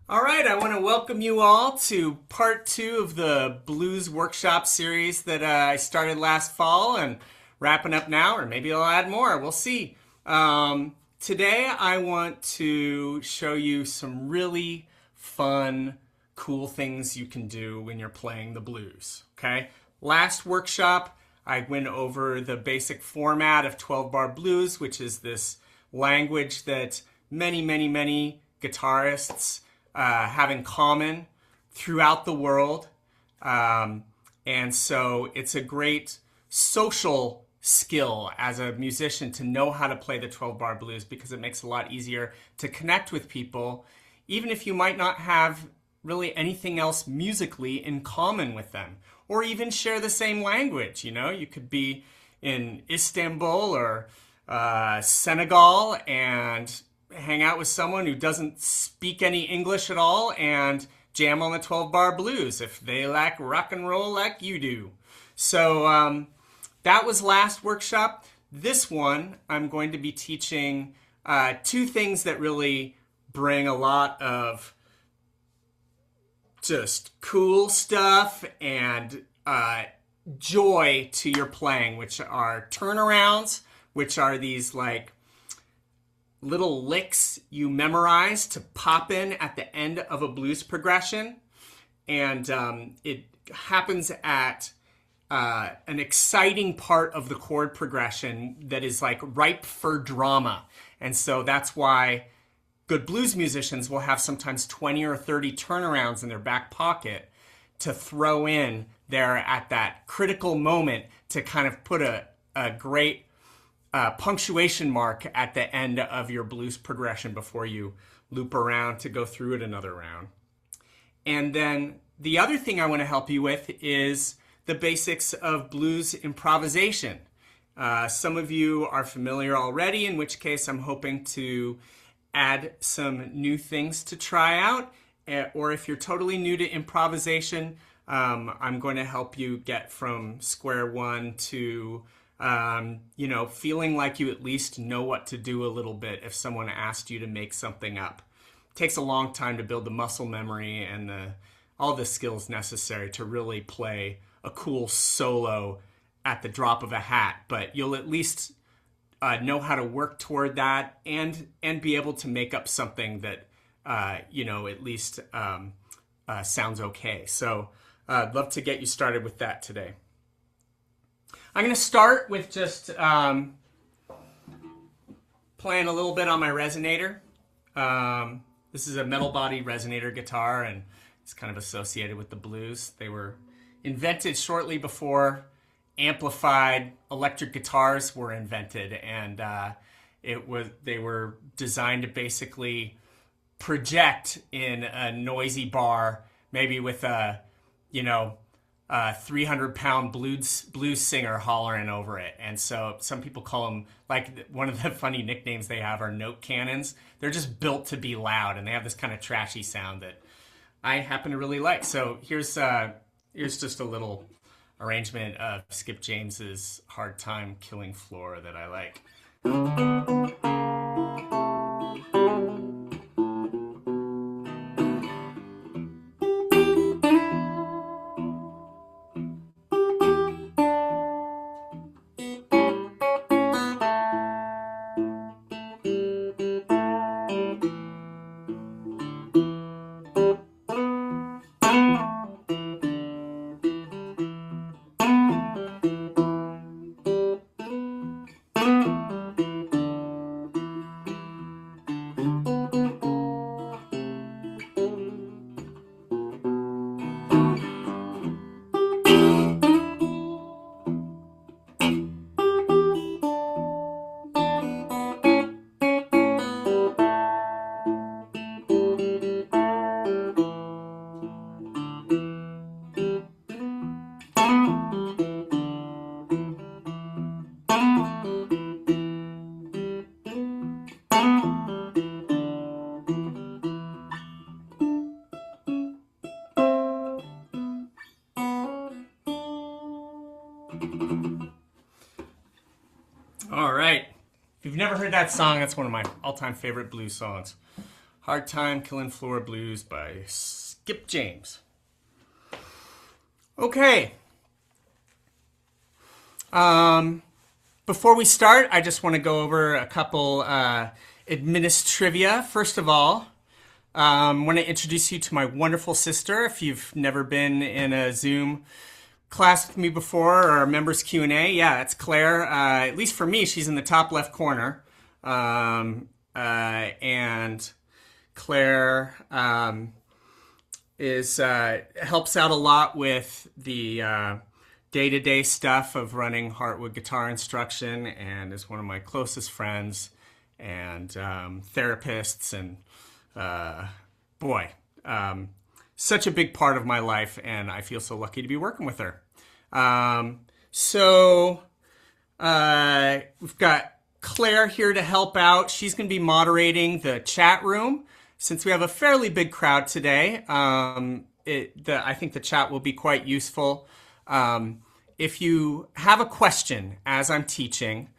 All right, I want to welcome you all to part two of the blues workshop series that I started last fall and wrapping up now, or maybe I'll add more. We'll see. Today, I want to show you some really fun, cool things you can do when you're playing the blues. Okay? Last workshop, I went over the basic format of 12 bar blues, which is this language that many guitarists have in common throughout the world. And so it's a great social skill as a musician to know how to play the 12 bar blues because it makes it a lot easier to connect with people, even if you might not have really anything else musically in common with them, or even share the same language. You know, you could be in Istanbul or Senegal and hang out with someone who doesn't speak any English at all and jam on the 12 bar blues if they like rock and roll like you do. So that was last workshop. This one, I'm going to be teaching two things that really bring a lot of just cool stuff and joy to your playing, which are turnarounds, which are these like little licks you memorize to pop in at the end of a blues progression. And it happens at an exciting part of the chord progression that is like ripe for drama. And so that's why good blues musicians will have sometimes 20 or 30 turnarounds in their back pocket to throw in there at that critical moment to kind of put a great punctuation mark at the end of your blues progression before you loop around to go through it another round. And then the other thing I want to help you with is the basics of blues improvisation. Some of you are familiar already, in which case I'm hoping to add some new things to try out. Or if you're totally new to improvisation, I'm going to help you get from square one to feeling like you at least know what to do a little bit if someone asked you to make something up. It takes a long time to build the muscle memory and all the skills necessary to really play a cool solo at the drop of a hat, but you'll at least know how to work toward that and be able to make up something that at least sounds okay. So I'd love to get you started with that today. I'm going to start with just playing a little bit on my resonator. This is a metal body resonator guitar, and it's kind of associated with the blues. They were invented shortly before amplified electric guitars were invented, and they were designed to basically project in a noisy bar, maybe with a 300-pound blues singer hollering over it. And so some people call them, like, one of the funny nicknames they have are note cannons. They're just built to be loud, and they have this kind of trashy sound that I happen to really like. So here's just a little arrangement of Skip James's Hard Time Killing Floor that I like. All right. If you've never heard that song, that's one of my all-time favorite blues songs. Hard Time Killing Floor Blues by Skip James. Okay. Before we start, I just want to go over a couple administrivia. First of all, I want to introduce you to my wonderful sister. If you've never been in a Zoom class with me before or a members Q&A, yeah, it's Claire. At least for me, she's in the top left corner. And Claire helps out a lot with the day-to-day stuff of running Heartwood Guitar Instruction, and is one of my closest friends and therapists, and such a big part of my life, and I feel so lucky to be working with her. We've got Claire here to help out. She's going to be moderating the chat room. Since we have a fairly big crowd today, I think the chat will be quite useful. If you have a question as I'm teaching,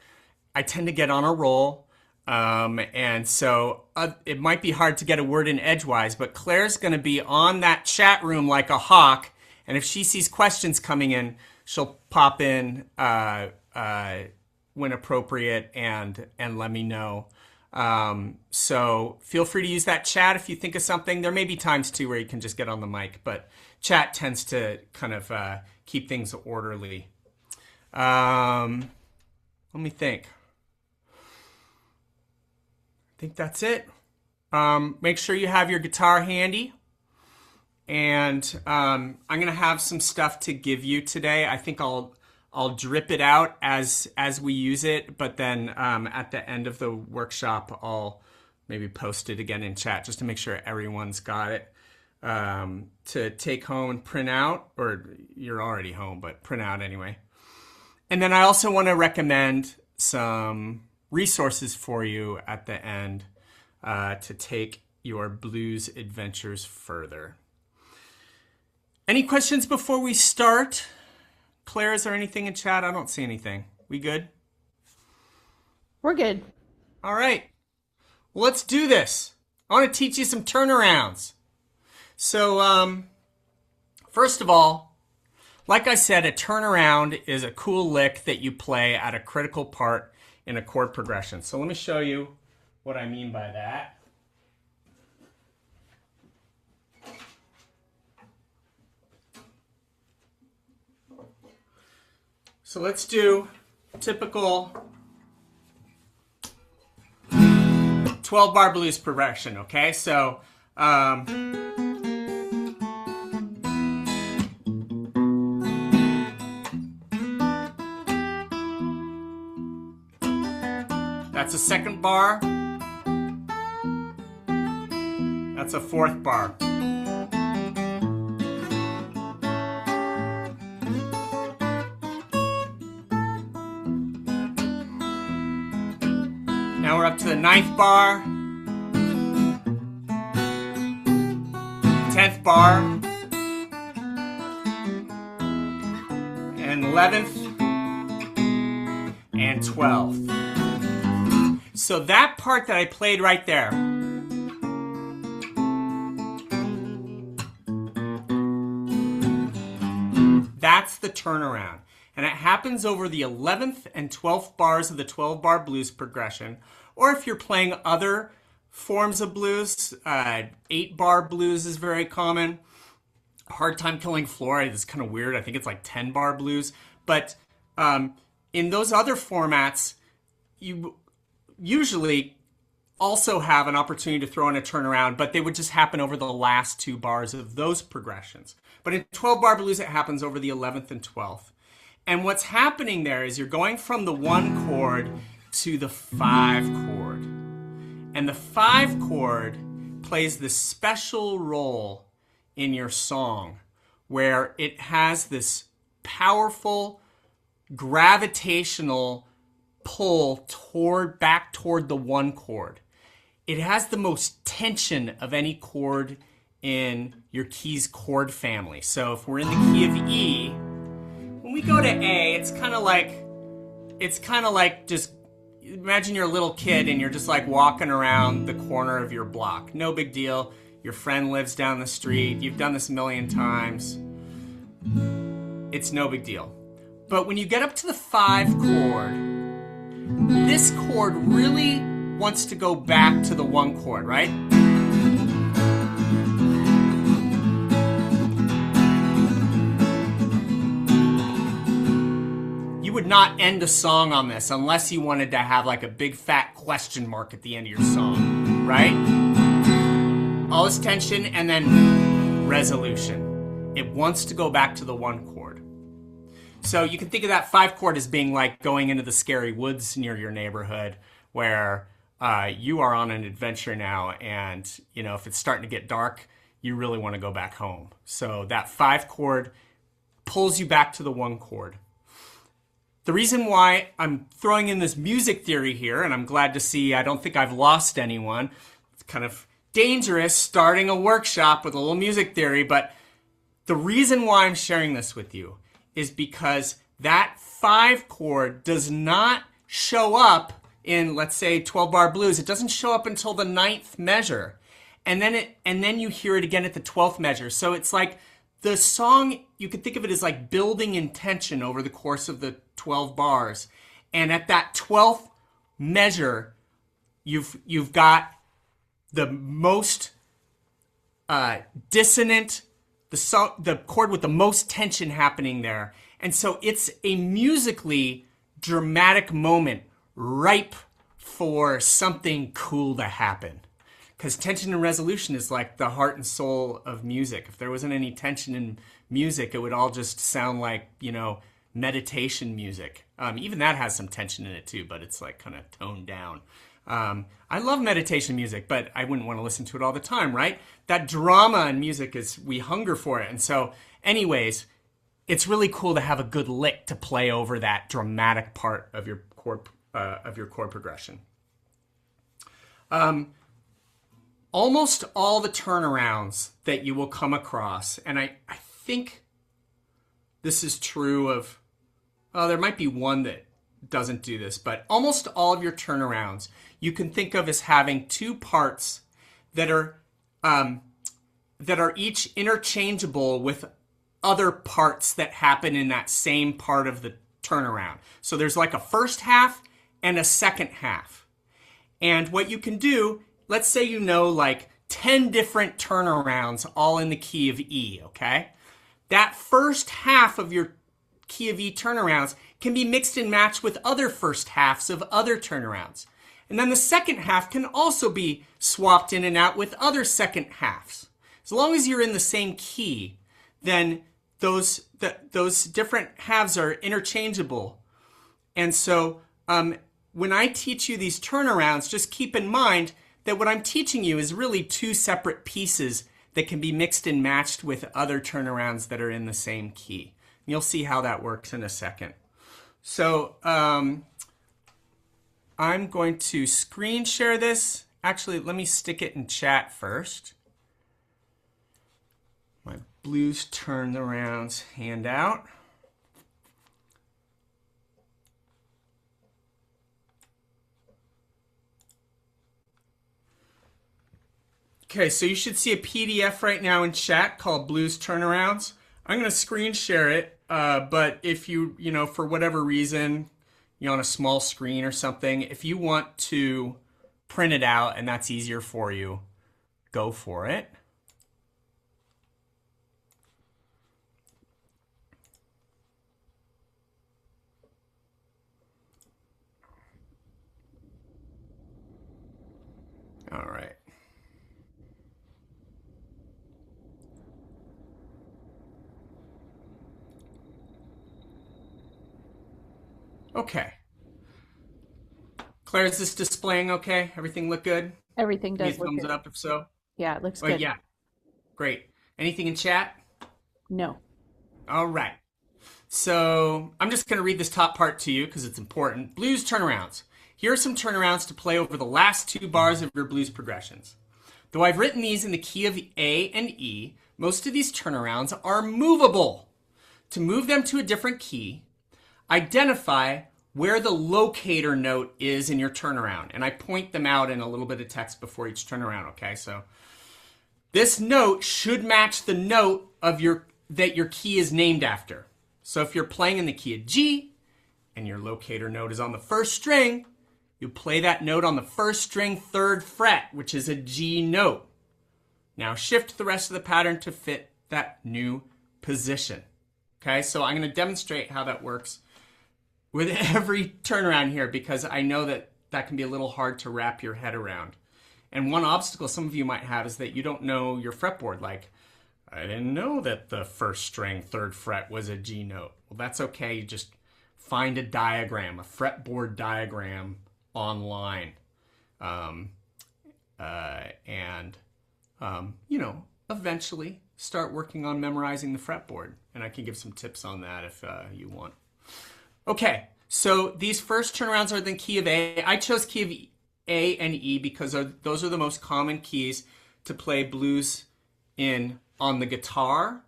I tend to get on a roll. And so it might be hard to get a word in edgewise, but Claire's going to be on that chat room like a hawk. And if she sees questions coming in, she'll pop in when appropriate and let me know. So feel free to use that chat if you think of something. There may be times too where you can just get on the mic, but chat tends to kind of keep things orderly. Let me think. I think that's it. Make sure you have your guitar handy. And I'm going to have some stuff to give you today. I think I'll drip it out as we use it, but then at the end of the workshop, I'll maybe post it again in chat just to make sure everyone's got it to take home and print out, or you're already home, but print out anyway. And then I also want to recommend some resources for you at the end to take your blues adventures further. Any questions before we start? Claire, is there anything in chat? I don't see anything. We good? We're good. All right. Well, let's do this. I want to teach you some turnarounds. So, first of all, like I said, a turnaround is a cool lick that you play at a critical part in a chord progression. So let me show you what I mean by that. So let's do typical 12-bar blues progression, okay? So that's a second bar. That's a fourth bar. Now we're up to the 9th bar, 10th bar, and 11th, and 12th. So that part that I played right there, that's the turnaround. And it happens over the 11th and 12th bars of the 12-bar blues progression. Or if you're playing other forms of blues, 8-bar blues is very common. Hard Time Killing Floor is kind of weird. I think it's like 10-bar blues. But in those other formats, you usually also have an opportunity to throw in a turnaround, but they would just happen over the last 2 bars of those progressions. But in 12-bar blues, it happens over the 11th and 12th. And what's happening there is you're going from the 1 chord to the 5 chord. And the 5 chord plays this special role in your song where it has this powerful gravitational pull back toward the 1 chord. It has the most tension of any chord in your keys chord family. So if we're in the key of E, when we go to A, it's kind of like just imagine you're a little kid and you're just like walking around the corner of your block. No big deal. Your friend lives down the street. You've done this a million times. It's no big deal. But when you get up to the 5 chord, this chord really wants to go back to the 1 chord, right? You would not end a song on this unless you wanted to have like a big fat question mark at the end of your song, right? All this tension and then resolution. It wants to go back to the 1 chord. So you can think of that 5 chord as being like going into the scary woods near your neighborhood where you are on an adventure now, and you know, if it's starting to get dark, you really want to go back home. So that 5 chord pulls you back to the 1 chord. The reason why I'm throwing in this music theory here, and I'm glad to see I don't think I've lost anyone. It's kind of dangerous starting a workshop with a little music theory, but the reason why I'm sharing this with you is because that 5 chord does not show up in, let's say, 12-bar blues. It doesn't show up until the 9th measure. And then you hear it again at the 12th measure. So it's like the song, you could think of it as like building in tension over the course of the 12 bars. And at that 12th measure, you've got the most dissonant, the chord with the most tension happening there. And so it's a musically dramatic moment ripe for something cool to happen. Because tension and resolution is like the heart and soul of music. If there wasn't any tension in music, it would all just sound like, you know, meditation music. Even that has some tension in it too, but it's like kind of toned down. I love meditation music, but I wouldn't want to listen to it all the time, right? That drama in music is, we hunger for it. And so anyways, it's really cool to have a good lick to play over that dramatic part of your chord progression. Almost all the turnarounds that you will come across, and I think this is true of, there might be one that doesn't do this, but almost all of your turnarounds you can think of as having 2 parts that are each interchangeable with other parts that happen in that same part of the turnaround. So there's like a first half and a second half. And what you can do, let's say you know like 10 different turnarounds all in the key of E, okay? That first half of your key of E turnarounds can be mixed and matched with other first halves of other turnarounds. And then the second half can also be swapped in and out with other second halves. As long as you're in the same key, then those different halves are interchangeable. And so when I teach you these turnarounds, just keep in mind that what I'm teaching you is really 2 separate pieces that can be mixed and matched with other turnarounds that are in the same key. And you'll see how that works in a second. So I'm going to screen share this. Actually, let me stick it in chat first. My blues turnarounds handout. Okay, so you should see a PDF right now in chat called Blues Turnarounds. I'm going to screen share it, but if you know, for whatever reason, you're on a small screen or something, if you want to print it out and that's easier for you, go for it. All right. Okay. Claire, is this displaying okay? Everything look good? Everything Give me does a look thumbs good. up if so. Yeah, it looks Oh, good. yeah. Great. Anything in chat? No. All right. So I'm just going to read this top part to you because it's important. Blues turnarounds. Here are some turnarounds to play over the last 2 bars of your blues progressions. Though I've written these in the key of A and E, most of these turnarounds are movable. To move them to a different key, identify where the locator note is in your turnaround. And I point them out in a little bit of text before each turnaround, okay? So this note should match the note of that your key is named after. So if you're playing in the key of G and your locator note is on the first string, you play that note on the first string 3rd fret, which is a G note. Now shift the rest of the pattern to fit that new position. Okay, so I'm going to demonstrate how that works with every turnaround here because I know that that can be a little hard to wrap your head around. And one obstacle some of you might have is that you don't know your fretboard. Like, I didn't know that the first string 3rd fret was a G note. Well, that's okay. You just find a diagram, a fretboard diagram online. Eventually start working on memorizing the fretboard. And I can give some tips on that if you want. Okay, so these first turnarounds are the key of A. I chose key of A and E because those are the most common keys to play blues in on the guitar.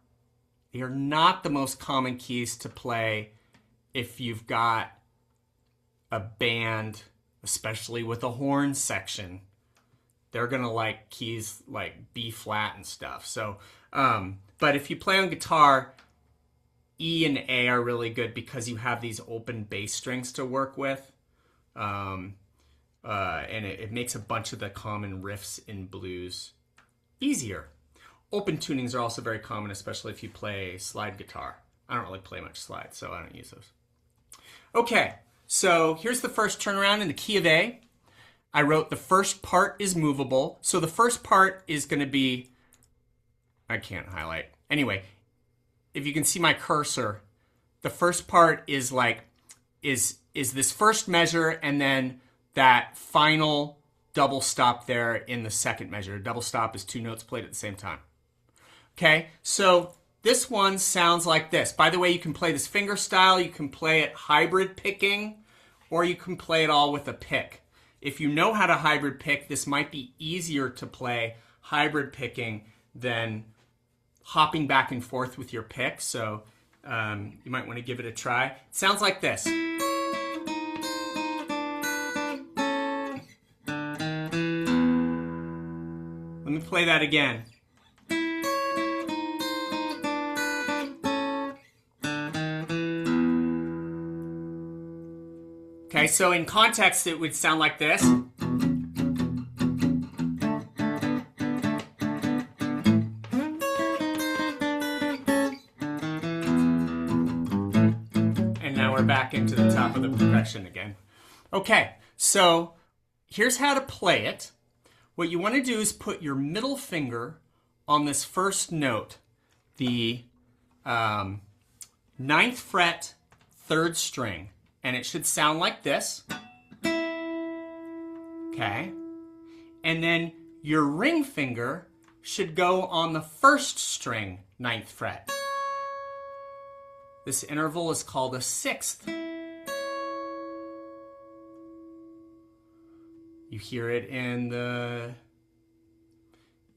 They are not the most common keys to play if you've got a band, especially with a horn section. They're going to like keys like B flat and stuff. So, but if you play on guitar, E and A are really good because you have these open bass strings to work with. And it makes a bunch of the common riffs in blues easier. Open tunings are also very common, especially if you play slide guitar. I don't really play much slide, so I don't use those. Okay, so here's the first turnaround in the key of A. I wrote the first part is movable. So the first part is going to be, I can't highlight. Anyway, if you can see my cursor, the first part is is this first measure and then that final double stop there in the second measure. A double stop is 2 notes played at the same time. Okay, so this one sounds like this. By the way, you can play this finger style, you can play it hybrid picking, or you can play it all with a pick. If you know how to hybrid pick, this might be easier to play hybrid picking than hopping back and forth with your pick. So you might want to give it a try. It sounds like this. Let me play that again. Okay, so in context, it would sound like this. And now we're back into the top of the progression again. Okay, so here's how to play it. What you want to do is put your middle finger on this first note, the 9th fret, 3rd string. And it should sound like this. Okay. And then your ring finger should go on the 1st string, 9th fret. This interval is called a 6th. You hear it in the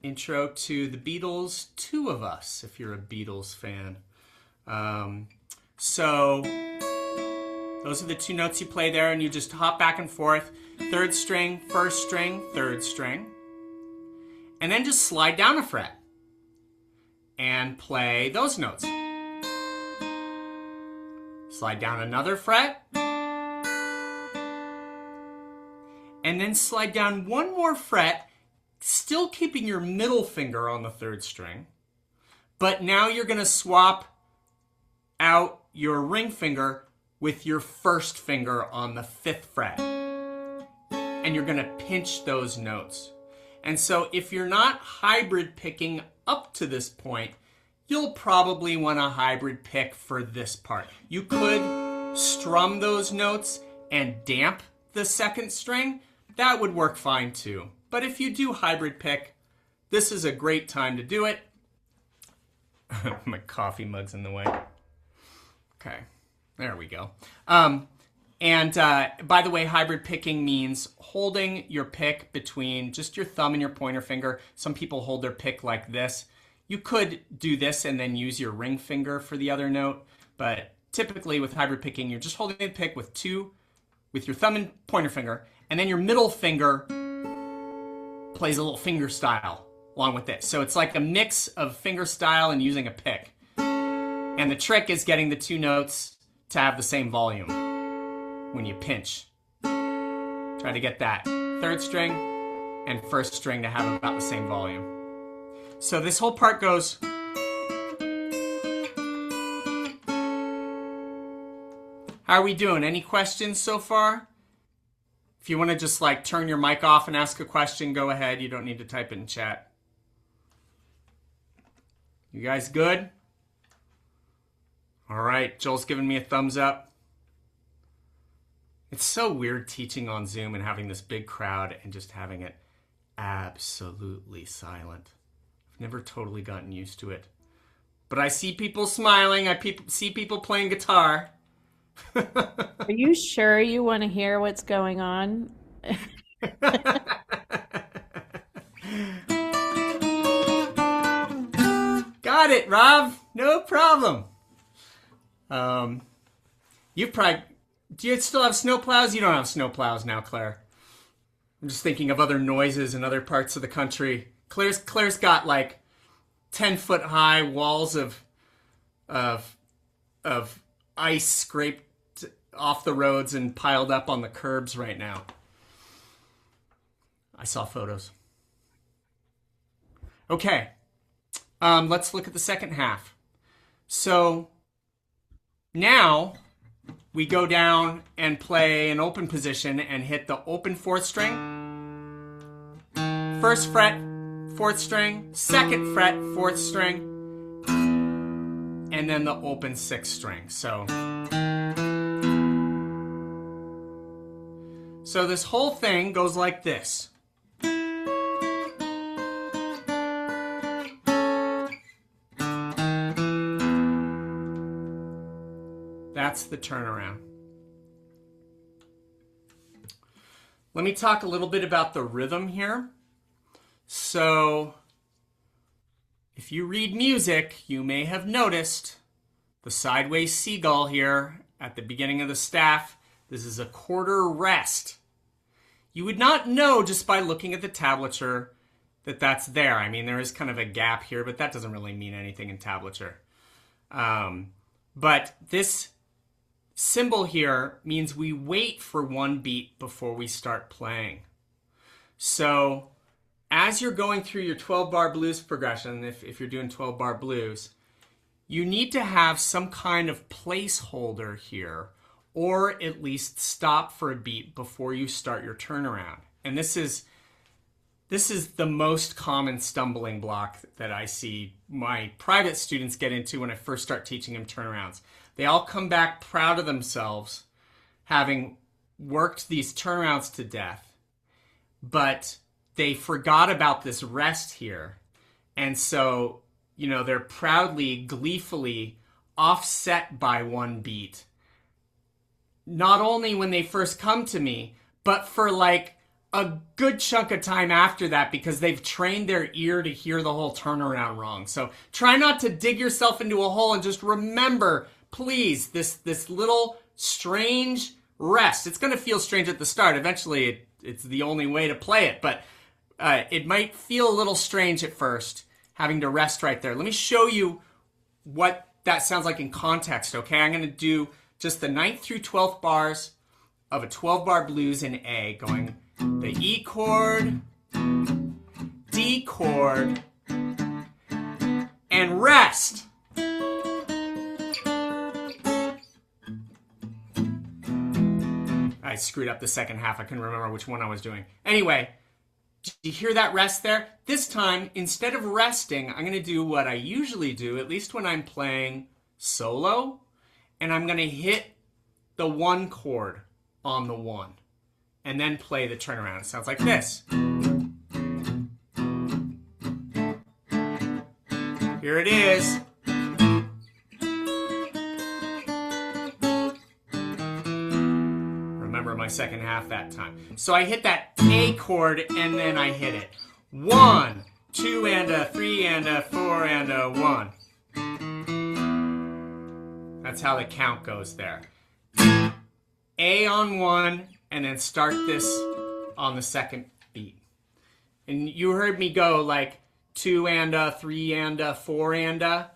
intro to the Beatles, Two of Us, if you're a Beatles fan. Those are the 2 notes you play there, and you just hop back and forth. 3rd string, 1st string, 3rd string. And then just slide down a fret and play those notes. Slide down another fret. And then slide down one more fret, still keeping your middle finger on the 3rd string. But now you're going to swap out your ring finger with your 1st finger on the 5th fret. And you're going to pinch those notes. And so if you're not hybrid picking up to this point, you'll probably want to hybrid pick for this part. You could strum those notes and damp the 2nd string. That would work fine too. But if you do hybrid pick, this is a great time to do it. My coffee mug's in the way. Okay. There we go. By the way, hybrid picking means holding your pick between just your thumb and your pointer finger. Some people hold their pick like this. You could do this and then use your ring finger for the other note, but typically with hybrid picking, you're just holding the pick with 2 with your thumb and pointer finger, and then your middle finger plays a little finger style along with it. So it's like a mix of finger style and using a pick. And the trick is getting the two notes to have the same volume when you pinch. Try to get that third string and first string to have about the same volume. So this whole part goes. How are we doing? Any questions so far? If you want to just like turn your mic off and ask a question, go ahead. You don't need to type it in chat. You guys good? All right, Joel's giving me a thumbs up. It's so weird teaching on Zoom and having this big crowd and just having it absolutely silent. I've never totally gotten used to it. But I see people smiling. See people playing guitar. Are you sure you want to hear what's going on? Got it, Rob. No problem. You probably... Do you still have snowplows? You don't have snowplows now, Claire. I'm just thinking of other noises in other parts of the country. Claire's got like 10-foot high walls of ice scraped off the roads and piled up on the curbs right now. I saw photos. Okay. Let's look at the second half. So now we go down and play an open position and hit the open fourth string, first fret, fourth string, second fret, fourth string, and then the open sixth string. So this whole thing goes like this. That's the turnaround. Let me talk a little bit about the rhythm here. So, if you read music, you may have noticed the sideways seagull here at the beginning of the staff. This is a quarter rest. You would not know just by looking at the tablature that that's there. I mean, there is kind of a gap here, but that doesn't really mean anything in tablature. But this symbol here means we wait for one beat before we start playing. So as you're going through your 12-bar blues progression, if you're doing 12-bar blues, you need to have some kind of placeholder here, or at least stop for a beat before you start your turnaround. And this is the most common stumbling block that I see my private students get into when I first start teaching them turnarounds. They all come back proud of themselves, having worked these turnarounds to death, but they forgot about this rest here. And so, they're proudly, gleefully offset by one beat. Not only when they first come to me, but for like a good chunk of time after that, because they've trained their ear to hear the whole turnaround wrong. So try not to dig yourself into a hole, and just remember, please, this little strange rest. It's going to feel strange at the start. Eventually, it's the only way to play it, but it might feel a little strange at first, having to rest right there. Let me show you what that sounds like in context, okay? I'm going to do just the 9th through 12th bars of a 12-bar blues in A, going the E chord, D chord, and rest. I screwed up the second half. I couldn't remember which one I was doing. Anyway, do you hear that rest there? This time, instead of resting, I'm going to do what I usually do, at least when I'm playing solo, and I'm going to hit the 1 chord on the 1, and then play the turnaround. It sounds like this. Here it is. Remember my second half that time. So I hit that A chord, and then I hit it. 1, 2 and a 3 and a 4 and a 1. That's how the count goes there. A on one and then start this on the second beat. And you heard me go like 2 and a, 3 and a, 4 and a.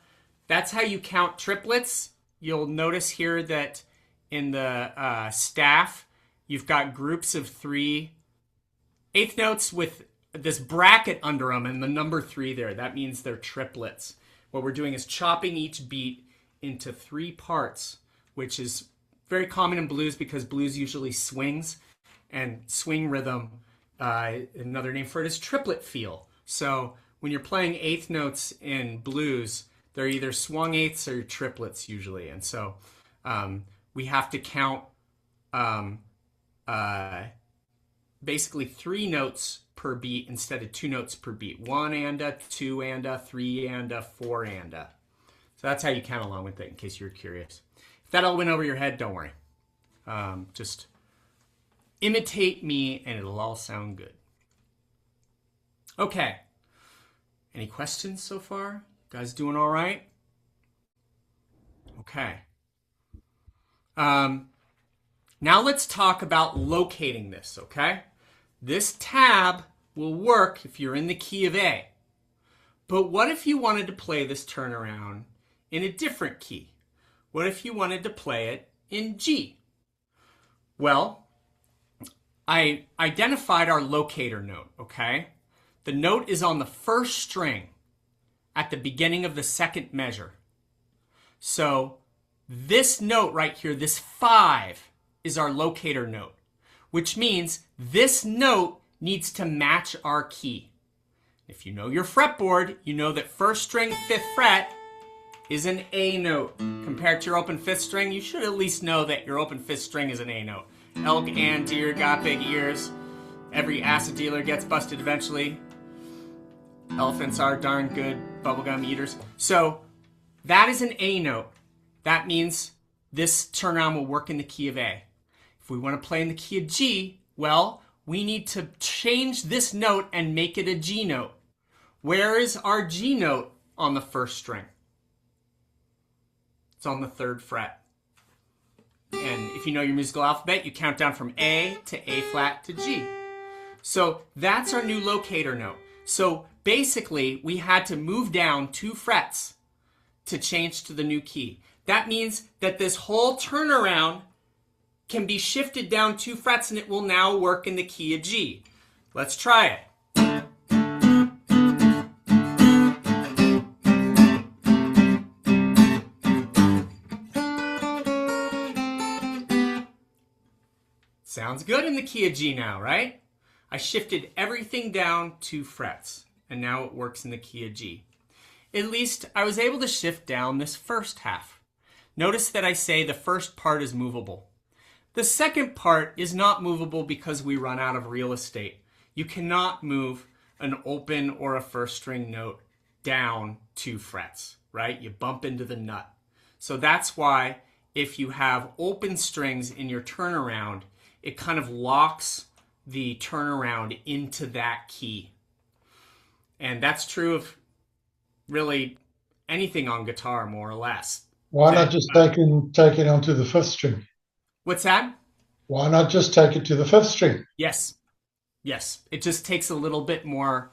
That's how you count triplets. You'll notice here that in the staff, you've got groups of 3 eighth notes with this bracket under them and the number 3 there. That means they're triplets. What we're doing is chopping each beat into 3 parts, which is very common in blues because blues usually swings, and swing rhythm, another name for it is triplet feel. So when you're playing eighth notes in blues, they're either swung eighths or triplets usually. And so we have to count basically 3 notes per beat instead of 2 notes per beat. 1 and a, 2 and a, 3 and a, 4 and a. So that's how you count along with it, in case you're curious. If that all went over your head, don't worry. Just imitate me and it'll all sound good. Okay. Any questions so far? Guys doing all right? Okay. Now let's talk about locating this, okay? This tab will work if you're in the key of A. But what if you wanted to play this turnaround in a different key? What if you wanted to play it in G? Well, I identified our locator note, okay? The note is on the first string at the beginning of the second measure. So this note right here, this 5, is our locator note, which means this note needs to match our key. If you know your fretboard, you know that first string, 5th fret, is an A note. Compared to your open 5th string, you should at least know that your open 5th string is an A note. Elk and deer got big ears. Every acid dealer gets busted eventually. Elephants are darn good bubblegum eaters. So that is an A note. That means this turnaround will work in the key of A. If we want to play in the key of G, well, we need to change this note and make it a G note. Where is our G note on the first string? It's on the 3rd fret. And if you know your musical alphabet, you count down from A to A flat to G. So that's our new locator note. So basically, we had to move down 2 frets to change to the new key. That means that this whole turnaround can be shifted down 2 frets and it will now work in the key of G. Let's try it. Sounds good in the key of G now, right? I shifted everything down 2 frets, and now it works in the key of G. At least I was able to shift down this first half. Notice that I say the first part is movable. The second part is not movable because we run out of real estate. You cannot move an open or a first string note down 2 frets, right? You bump into the nut. So that's why if you have open strings in your turnaround, it kind of locks the turnaround into that key. And that's true of really anything on guitar, more or less. Why not just take it onto the 5th string? What's that? Why not just take it to the 5th string? Yes. Yes. It just takes a little bit more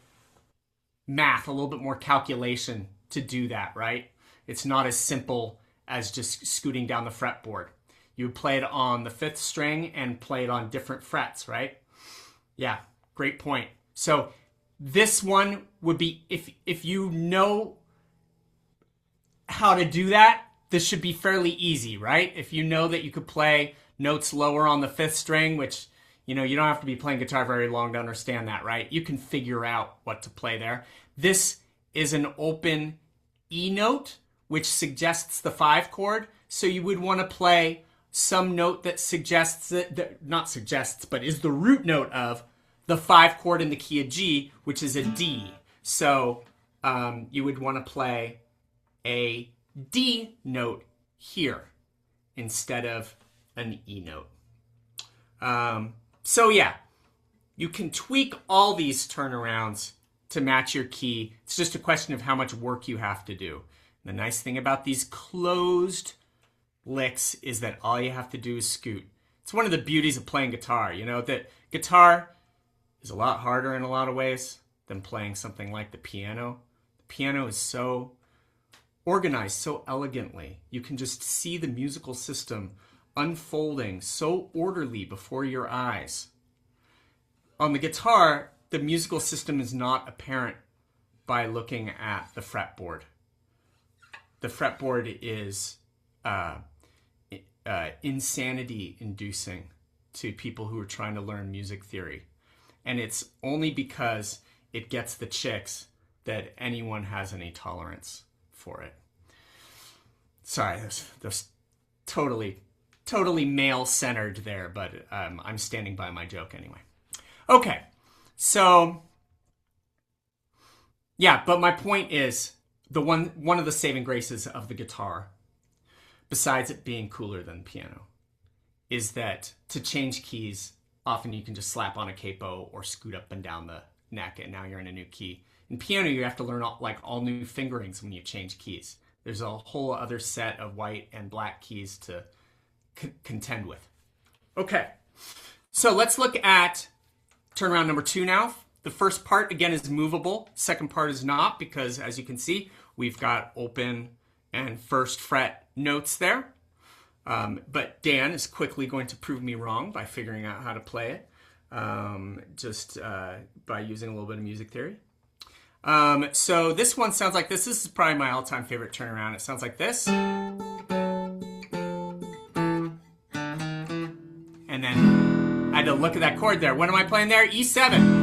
math, a little bit more calculation to do that, right? It's not as simple as just scooting down the fretboard. You would play it on the 5th string and play it on different frets, right? Yeah, great point. So this one would be, if you know how to do that, this should be fairly easy, right? If you know that you could play notes lower on the 5th string, which, you know, you don't have to be playing guitar very long to understand that, right? You can figure out what to play there. This is an open E note, which suggests the 5 chord. So you would want to play some note that suggests that, not suggests, but is the root note of the 5 chord in the key of G, which is a D. So you would want to play a D note here instead of an E note. So yeah, you can tweak all these turnarounds to match your key. It's just a question of how much work you have to do. The nice thing about these closed licks is that all you have to do is scoot. It's one of the beauties of playing guitar, you know, that guitar is a lot harder in a lot of ways than playing something like the piano. The piano is so organized so elegantly. You can just see the musical system unfolding so orderly before your eyes. On the guitar, the musical system is not apparent by looking at the fretboard. The fretboard is insanity inducing to people who are trying to learn music theory. And it's only because it gets the chicks that anyone has any tolerance for it. Sorry, that's totally male-centered there, but I'm standing by my joke anyway. Okay, so yeah, but my point is one of the saving graces of the guitar, besides it being cooler than the piano, is that to change keys, often you can just slap on a capo or scoot up and down the neck, and now you're in a new key. In piano, you have to learn all new fingerings when you change keys. There's a whole other set of white and black keys to contend with. Okay, so let's look at turnaround number 2 now. The first part, again, is movable. Second part is not, because as you can see, we've got open and first fret notes there. But Dan is quickly going to prove me wrong by figuring out how to play it, just by using a little bit of music theory. So this one sounds like this. This is probably my all-time favorite turnaround. It sounds like this. And then I had to look at that chord there. What am I playing there? E7.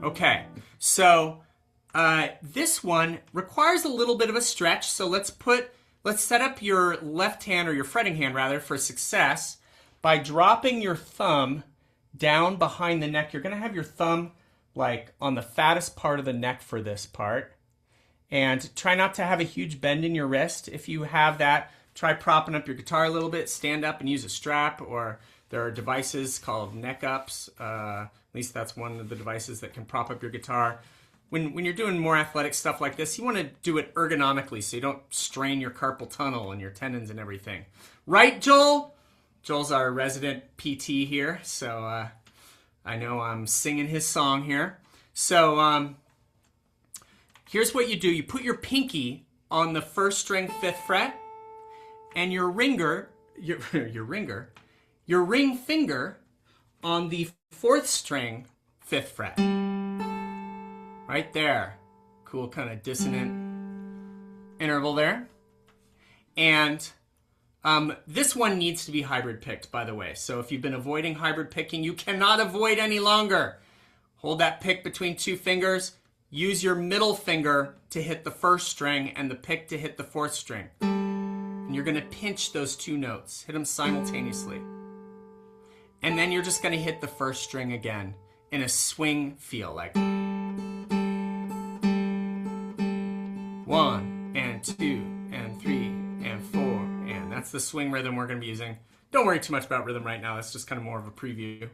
Okay, so this one requires a little bit of a stretch. So let's set up your left hand, or your fretting hand rather, for success by dropping your thumb down behind the neck. You're going to have your thumb like on the fattest part of the neck for this part. And try not to have a huge bend in your wrist. If you have that, try propping up your guitar a little bit, stand up and use a strap, or there are devices called neck ups. At least that's one of the devices that can prop up your guitar. When you're doing more athletic stuff like this, you want to do it ergonomically so you don't strain your carpal tunnel and your tendons and everything. Right, Joel? Joel's our resident PT here, so I know I'm singing his song here. So here's what you do. You put your pinky on the first string 5th fret, and your ring finger on the 4th string 5th fret. Right there. Cool kind of dissonant interval there. And this one needs to be hybrid picked, by the way. So if you've been avoiding hybrid picking, you cannot avoid any longer. Hold that pick between 2 fingers. Use your middle finger to hit the 1st string and the pick to hit the 4th string. And you're going to pinch those 2 notes. Hit them simultaneously. And then you're just going to hit the 1st string again in a swing feel, like 1 and 2 and 3 and 4, and that's the swing rhythm we're going to be using. Don't worry too much about rhythm right now. That's just kind of more of a preview.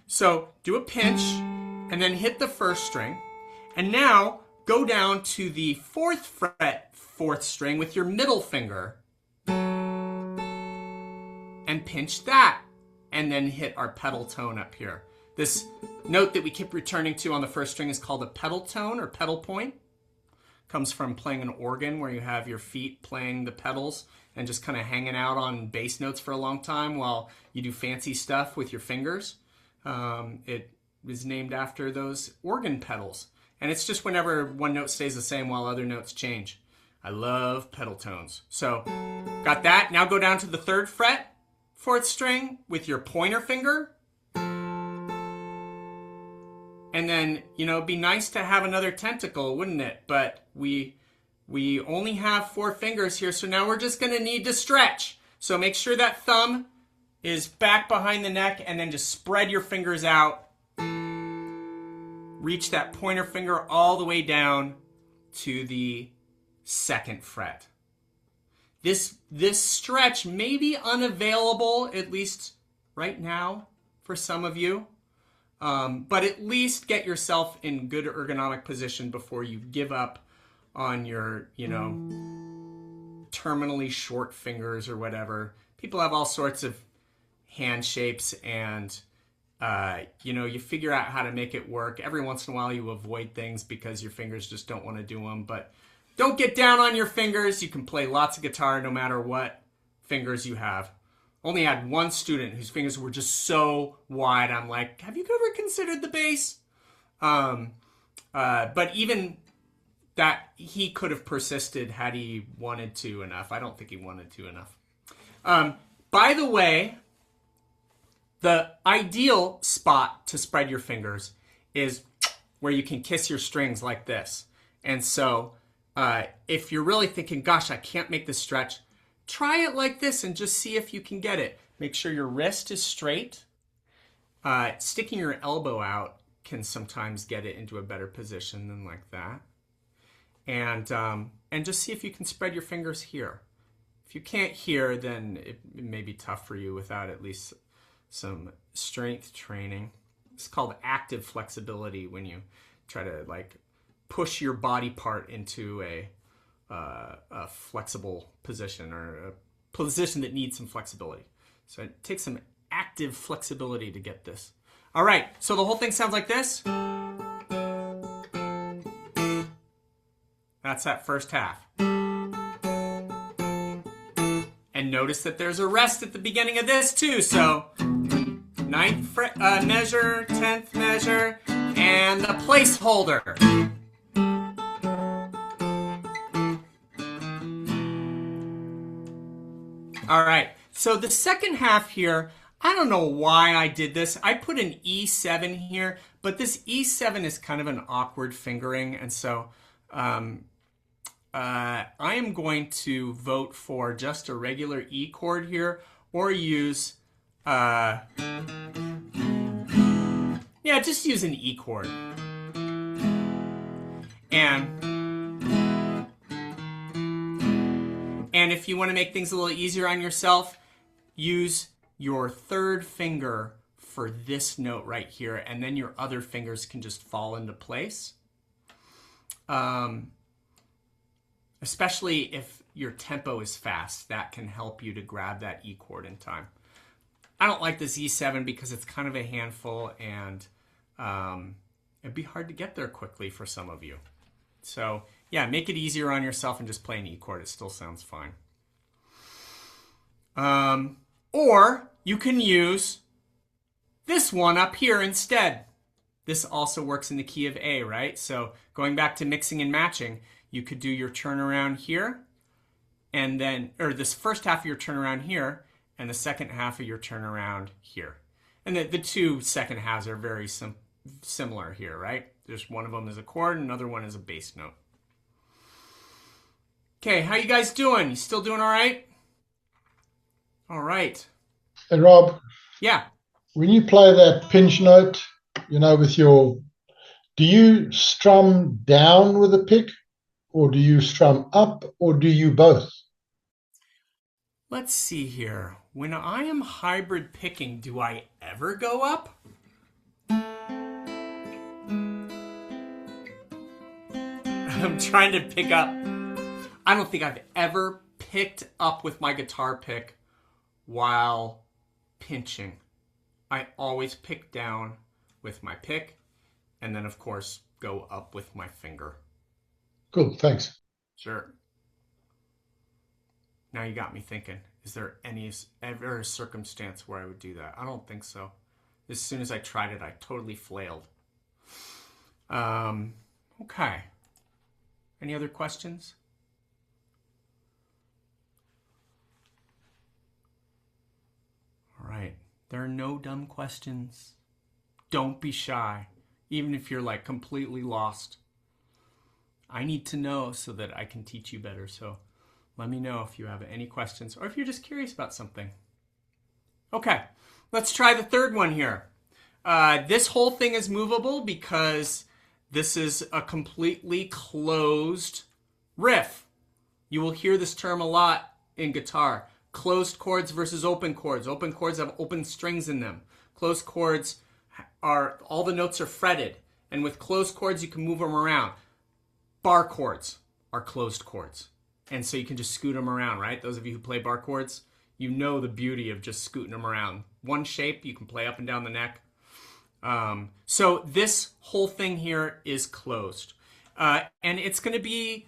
So do a pinch and then hit the 1st string, and now go down to the 4th fret 4th string with your middle finger and pinch that, and then hit our pedal tone up here. This note that we keep returning to on the 1st string is called a pedal tone or pedal point. Comes from playing an organ where you have your feet playing the pedals and just kind of hanging out on bass notes for a long time while you do fancy stuff with your fingers. It is named after those organ pedals. And it's just whenever one note stays the same while other notes change. I love pedal tones. So got that. Now go down to the 3rd fret, 4th string with your pointer finger. And then, it'd be nice to have another tentacle, wouldn't it? But we only have 4 fingers here, so now we're just going to need to stretch. So make sure that thumb is back behind the neck, and then just spread your fingers out. Reach that pointer finger all the way down to the 2nd fret. This stretch may be unavailable, at least right now, for some of you. But at least get yourself in good ergonomic position before you give up on your, terminally short fingers or whatever, people have all sorts of hand shapes, and you figure out how to make it work. Every once in a while you avoid things because your fingers just don't want to do them, but don't get down on your fingers. You can play lots of guitar no matter what fingers you have. Only had one student whose fingers were just so wide. I'm like, have you ever considered the bass? But even that, he could have persisted had he wanted to enough. I don't think he wanted to enough. By the way, the ideal spot to spread your fingers is where you can kiss your strings like this. And so if you're really thinking, gosh, I can't make this stretch, try it like this and just see if you can get it. Make sure your wrist is straight. Sticking your elbow out can sometimes get it into a better position than like that. And just see if you can spread your fingers here. If you can't here, then it may be tough for you without at least some strength training. It's called active flexibility, when you try to like push your body part into a flexible position, or a position that needs some flexibility. So it takes some active flexibility to get this. All right, so the whole thing sounds like this. That's that first half. And notice that there's a rest at the beginning of this too. So 9th measure, 10th measure, and the placeholder. All right, so the second half here, I don't know why I did this. I put an E7 here, but this E7 is kind of an awkward fingering, and so I am going to vote for just a regular E chord here, or use, just use an E chord. And if you want to make things a little easier on yourself, use your third finger for this note right here, and then your other fingers can just fall into place. Especially if your tempo is fast, that can help you to grab that E chord in time. I don't like this E7 because it's kind of a handful, and it'd be hard to get there quickly for some of you. So yeah, make it easier on yourself and just play an E chord. It still sounds fine. Or you can use this one up here instead. This also works in the key of A, right? So going back to mixing and matching, you could do your turnaround here, and then, or this first half of your turnaround here, and the second half of your turnaround here. And the two second halves are very similar here, right? There's one of them is a chord, and another one is a bass note. Okay, how you guys doing? You still doing all right? All right. Hey, Rob, Yeah. when you play that pinch note, with do you strum down with a pick, or do you strum up, or do you both? Let's see here. When I am hybrid picking, do I ever go up? I'm trying to pick up. I don't think I've ever picked up with my guitar pick while pinching. I always pick down with my pick, and then of course go up with my finger. Cool, thanks. Sure. Now you got me thinking, is there ever a circumstance where I would do that? I don't think so. As soon as I tried it, I totally flailed. Okay. Any other questions? All right. There are no dumb questions. Don't be shy, even if you're like completely lost. I need to know so that I can teach you better. So let me know if you have any questions or if you're just curious about something. Okay, let's try the third one here. This whole thing is movable because this is a completely closed riff. You will hear this term a lot in guitar. Closed chords versus open chords. Open chords have open strings in them. Closed chords all the notes are fretted. And with closed chords, you can move them around. Bar chords are closed chords. And so you can just scoot them around, right? Those of you who play bar chords, you know the beauty of just scooting them around. One shape, you can play up and down the neck. So this whole thing here is closed. And it's going to be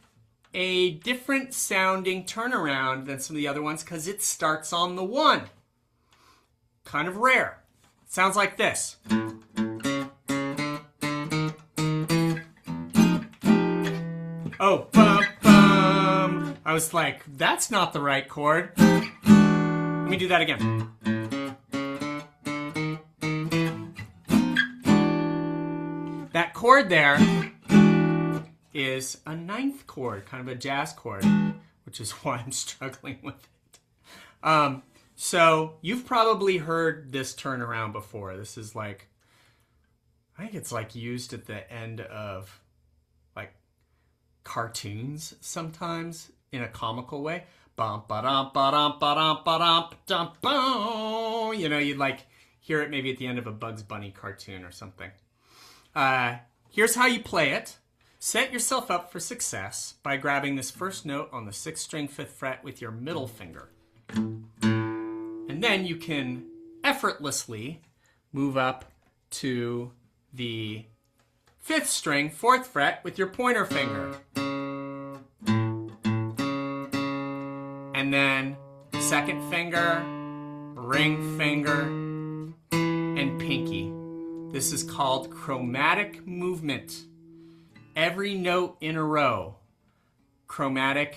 a different sounding turnaround than some of the other ones because it starts on the 1. Kind of rare. It sounds like this. Oh, bum, bum. I was like, that's not the right chord. Let me do that again. That chord there is a 9th chord, kind of a jazz chord, which is why I'm struggling with it. So you've probably heard this turnaround before. This is like, I think it's like used at the end of like cartoons sometimes in a comical way. Bum ba dum ba dum ba dum ba dum dum boom. You know, you'd like hear it maybe at the end of a Bugs Bunny cartoon or something. Here's how you play it. Set yourself up for success by grabbing this first note on the 6th string 5th fret with your middle finger. And then you can effortlessly move up to the 5th string 4th fret with your pointer finger. And then 2nd finger, ring finger, and pinky. This is called chromatic movement. Every note in a row. Chromatic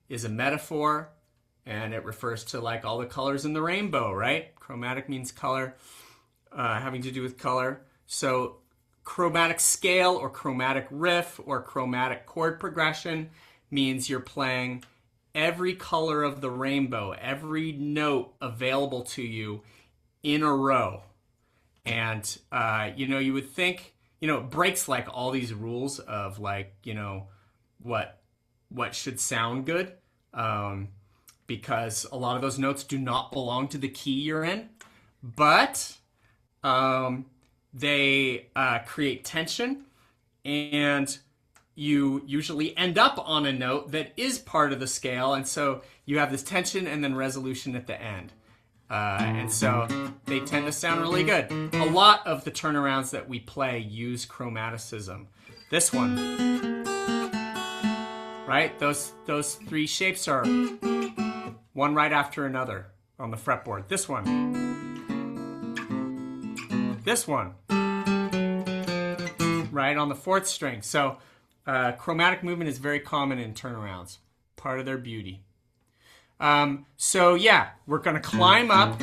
is a metaphor, and it refers to like all the colors in the rainbow, right? Chromatic means color, having to do with color. So chromatic scale or chromatic riff or chromatic chord progression means you're playing every color of the rainbow, every note available to you in a row. And, you would think, it breaks like all these rules of like, what should sound good. Because a lot of those notes do not belong to the key you're in. But they create tension, and you usually end up on a note that is part of the scale. And so you have this tension and then resolution at the end. And so they tend to sound really good. A lot of the turnarounds that we play use chromaticism. This one, right? Those 3 shapes are one right after another on the fretboard. This one. This one. Right on the 4th string. So chromatic movement is very common in turnarounds. Part of their beauty. So yeah, we're going to climb up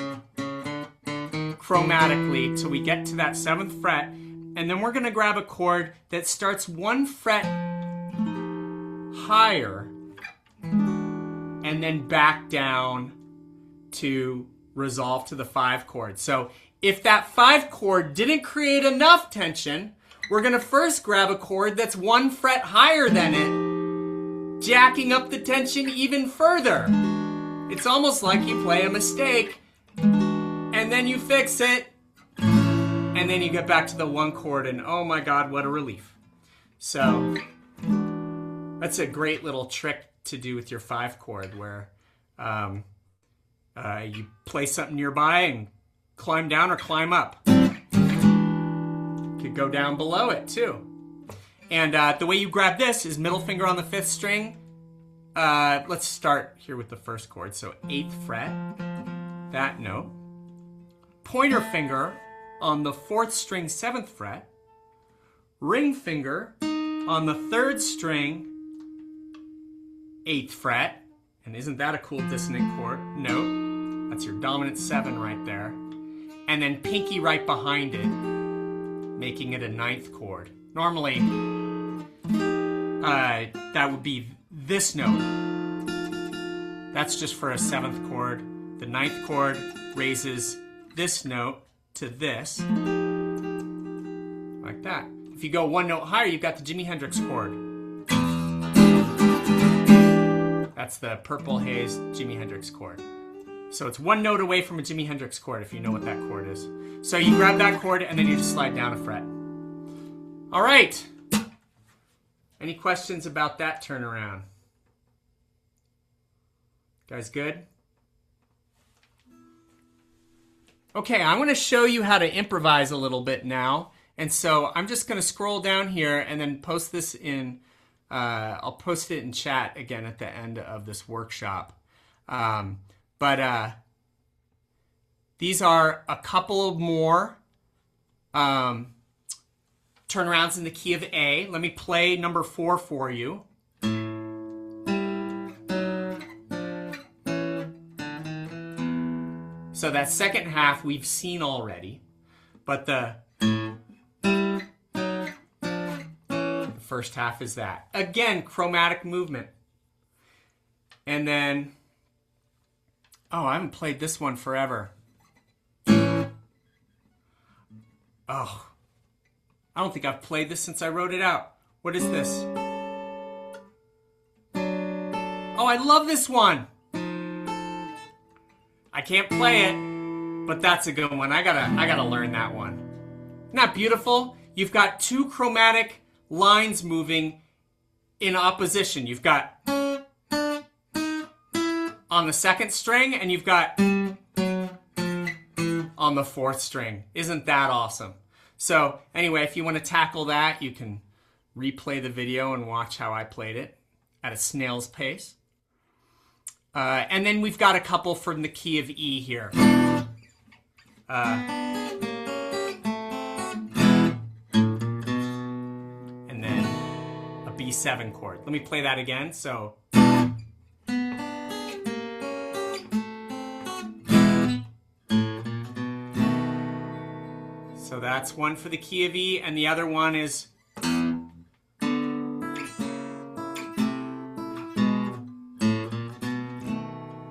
chromatically till we get to that 7th fret, and then we're going to grab a chord that starts 1 fret higher and then back down to resolve to the 5 chord. So if that 5 chord didn't create enough tension, we're going to first grab a chord that's 1 fret higher than it, jacking up the tension even further. It's almost like you play a mistake, and then you fix it, and then you get back to the 1 chord, and oh my God, what a relief. So that's a great little trick to do with your 5 chord, where you play something nearby and climb down or climb up. You could go down below it too. And the way you grab this is middle finger on the 5th string. Let's start here with the 1st chord. So 8th fret, that note. Pointer finger on the 4th string 7th fret. Ring finger on the 3rd string 8th fret. And isn't that a cool dissonant chord note? That's your dominant 7 right there. And then pinky right behind it, making it a 9th chord. Normally, that would be this note. That's just for a 7th chord. The 9th chord raises this note to this, like that. If you go 1 note higher, you've got the Jimi Hendrix chord. That's the Purple Haze Jimi Hendrix chord. So it's 1 note away from a Jimi Hendrix chord, if you know what that chord is. So you grab that chord and then you just slide down a fret. All right. Any questions about that turnaround? Guys good? Okay, I want to show you how to improvise a little bit now. And so I'm just going to scroll down here and then post this in, I'll post it in chat again at the end of this workshop. But these are a couple of more turnarounds in the key of A. Let me play number 4 for you. So that second half we've seen already, but the first half is that. Again, chromatic movement. And then, oh, I haven't played this one forever. Oh, I don't think I've played this since I wrote it out. What is this? Oh, I love this one. I can't play it, but that's a good one. I gotta learn that one. Isn't that beautiful? You've got 2 chromatic lines moving in opposition. You've got on the 2nd string, and you've got on the 4th string. Isn't that awesome? So anyway, if you want to tackle that, you can replay the video and watch how I played it at a snail's pace. And then we've got a couple from the key of E here. And then a B7 chord. Let me play that again. So that's one for the key of E, and the other one is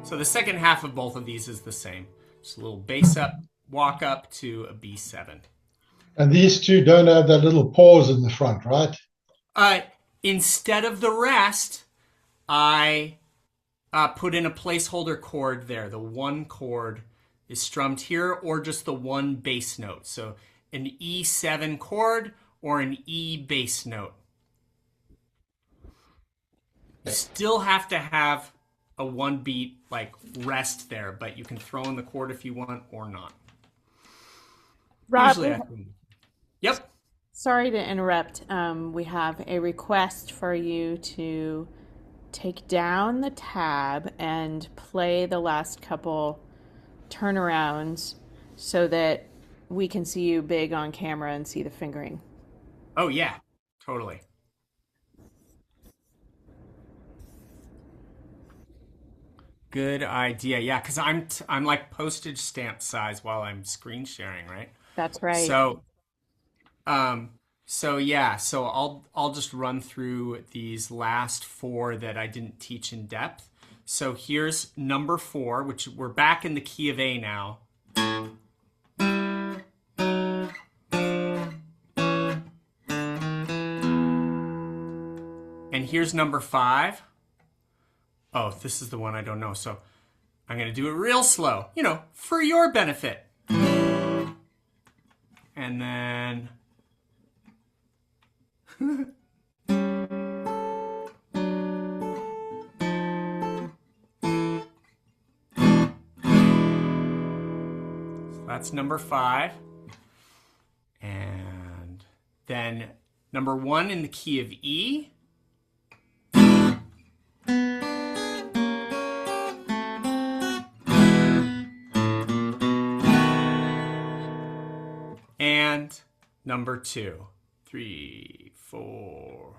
so the second half of both of these is the same. Just a little bass up, walk up to a B7. And these 2 don't have that little pause in the front, right? Instead of the rest, I put in a placeholder chord there. The 1 chord is strummed here, or just the 1 bass note. So an E7 chord or an E bass note. You still have to have a 1 beat like rest there, but you can throw in the chord if you want or not. Rob, Yep. sorry to interrupt. We have a request for you to take down the tab and play the last couple turnarounds so that we can see you big on camera and see the fingering. Oh yeah, totally. Good idea. Yeah, because I'm like postage stamp size while I'm screen sharing, right? That's right. So yeah, so I'll just run through these last 4 that I didn't teach in depth. So here's number 4, which we're back in the key of A now. And here's number 5. Oh, this is the one I don't know. So I'm going to do it real slow, for your benefit. And then so that's number 5. And then number 1 in the key of E. And number 2, 3, 4.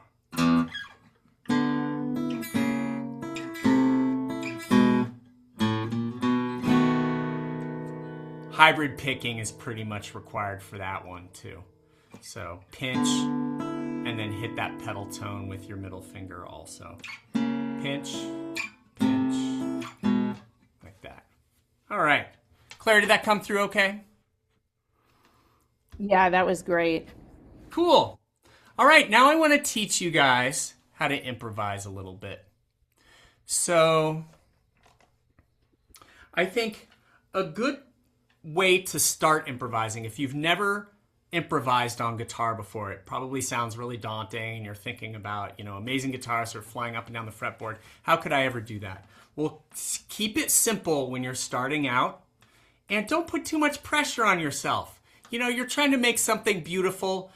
Hybrid picking is pretty much required for that one too. So pinch and then hit that pedal tone with your middle finger also. Pinch, pinch, like that. All right. Claire, did that come through okay? Yeah, that was great. Cool. All right, now I want to teach you guys how to improvise a little bit. So I think a good way to start improvising, if you've never improvised on guitar before, it probably sounds really daunting and you're thinking about, amazing guitarists are flying up and down the fretboard. How could I ever do that? Well, keep it simple when you're starting out And don't put too much pressure on yourself. You know, you're trying to make something beautiful,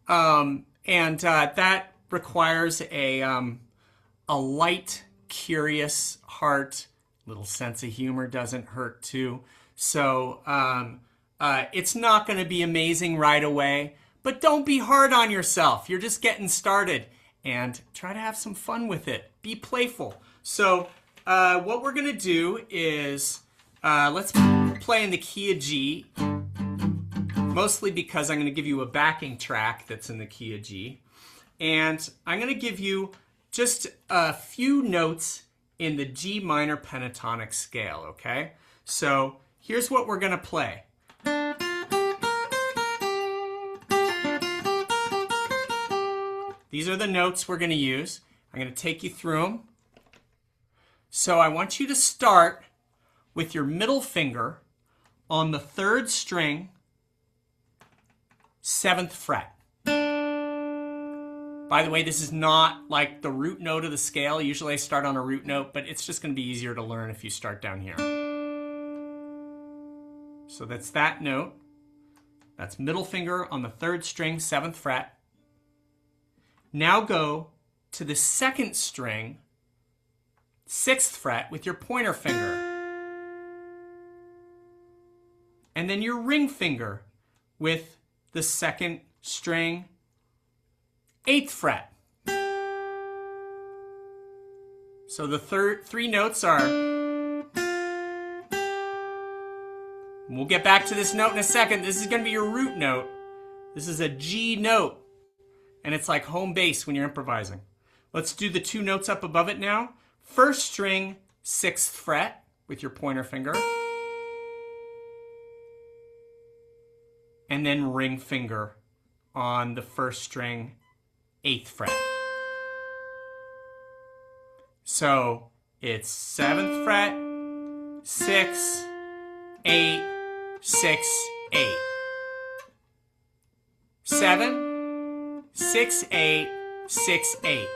and that requires a light, curious heart. Little sense of humor doesn't hurt too. So it's not going to be amazing right away, but don't be hard on yourself. You're just getting started, and try to have some fun with it. Be playful. So what we're going to do is let's play in the key of G, mostly because I'm going to give you a backing track that's in the key of G. And I'm going to give you just a few notes in the G minor pentatonic scale, okay? So here's what we're going to play. These are the notes we're going to use. I'm going to take you through them. So I want you to start with your middle finger on the 3rd string, 7th fret. By the way, this is not like the root note of the scale. Usually I start on a root note, but it's just going to be easier to learn if you start down here. So that's that note. That's middle finger on the 3rd string, 7th fret. Now go to the 2nd string, 6th fret with your pointer finger. And then your ring finger with the 2nd string, 8th fret. So the 3 notes are, we'll get back to this note in a second. This is going to be your root note. This is a G note. And it's like home base when you're improvising. Let's do the 2 notes up above it now. 1st string, 6th fret with your pointer finger. And then ring finger on the 1st string, 8th fret. So it's 7th fret, 6, 8, 6, 8. 7, 6, 8, 6, 8.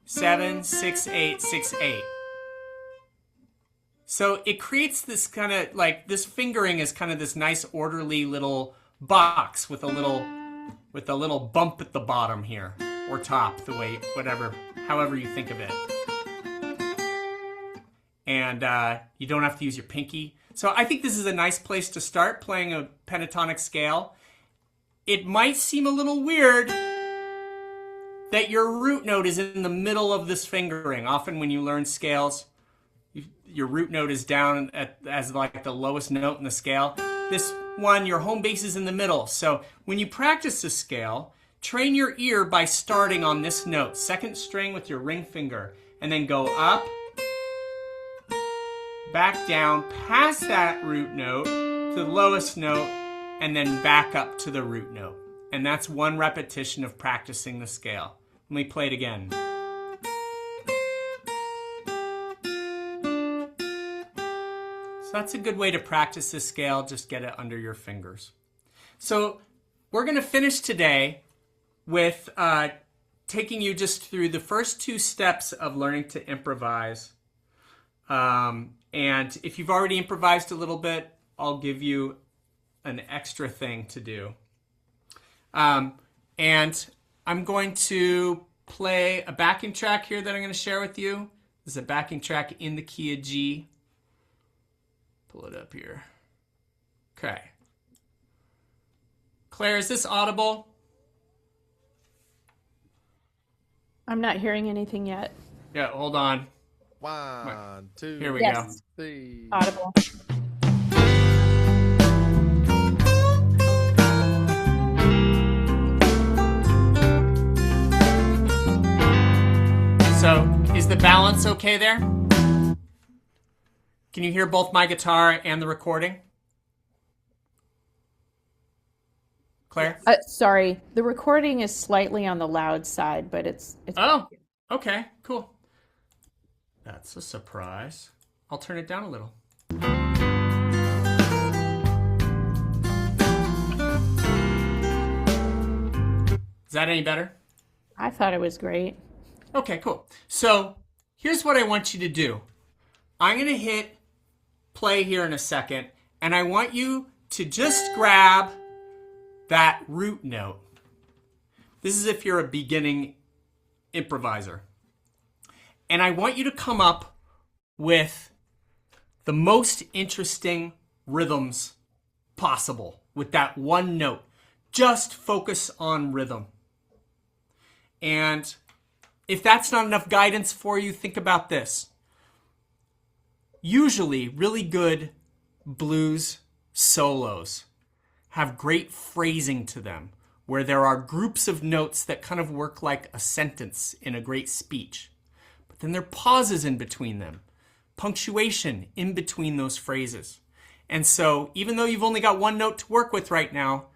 7, 6, 8, 6, 8. So it creates this kind of like, this fingering is kind of this nice orderly little box with a little bump at the bottom here, or top, the way, whatever, however you think of it. And you don't have to use your pinky. So I think this is a nice place to start playing a pentatonic scale. It might seem a little weird that your root note is in the middle of this fingering. Often when you learn scales, your root note is down as like the lowest note in the scale. This one, your home base is in the middle. So when you practice the scale, train your ear by starting on this note, 2nd string with your ring finger, and then go up, back down, past that root note to the lowest note, and then back up to the root note. And that's 1 repetition of practicing the scale. Let me play it again. So that's a good way to practice this scale. Just get it under your fingers. So we're going to finish today with taking you just through the first 2 steps of learning to improvise. And if you've already improvised a little bit, I'll give you an extra thing to do. And I'm going to play a backing track here that I'm going to share with you. This is a backing track in the key of G. Pull it up here. Okay. Claire, is this audible? I'm not hearing anything yet. Yeah, hold on. 1, 2, Here we Yes. go. 3. Audible. So, is the balance okay there? Can you hear both my guitar and the recording? Claire? Sorry, the recording is slightly on the loud side, but it's Oh, okay, cool. That's a surprise. I'll turn it down a little. Is that any better? I thought it was great. Okay, cool. So here's what I want you to do. I'm going to hit play here in a second, And I want you to just grab that root note. This is if you're a beginning improviser. And I want you to come up with the most interesting rhythms possible with that one note. Just focus on rhythm. And if that's not enough guidance for you, think about this. Usually, really good blues solos have great phrasing to them, where there are groups of notes that kind of work like a sentence in a great speech. But then there are pauses in between them, punctuation in between those phrases. And so even though you've only got one note to work with right now,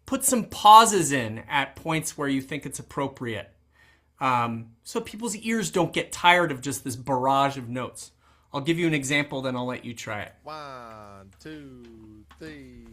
put some pauses in at points where you think it's appropriate. So people's ears don't get tired of just this barrage of notes. I'll give you an example, then I'll let you try it. 1, 2, 3.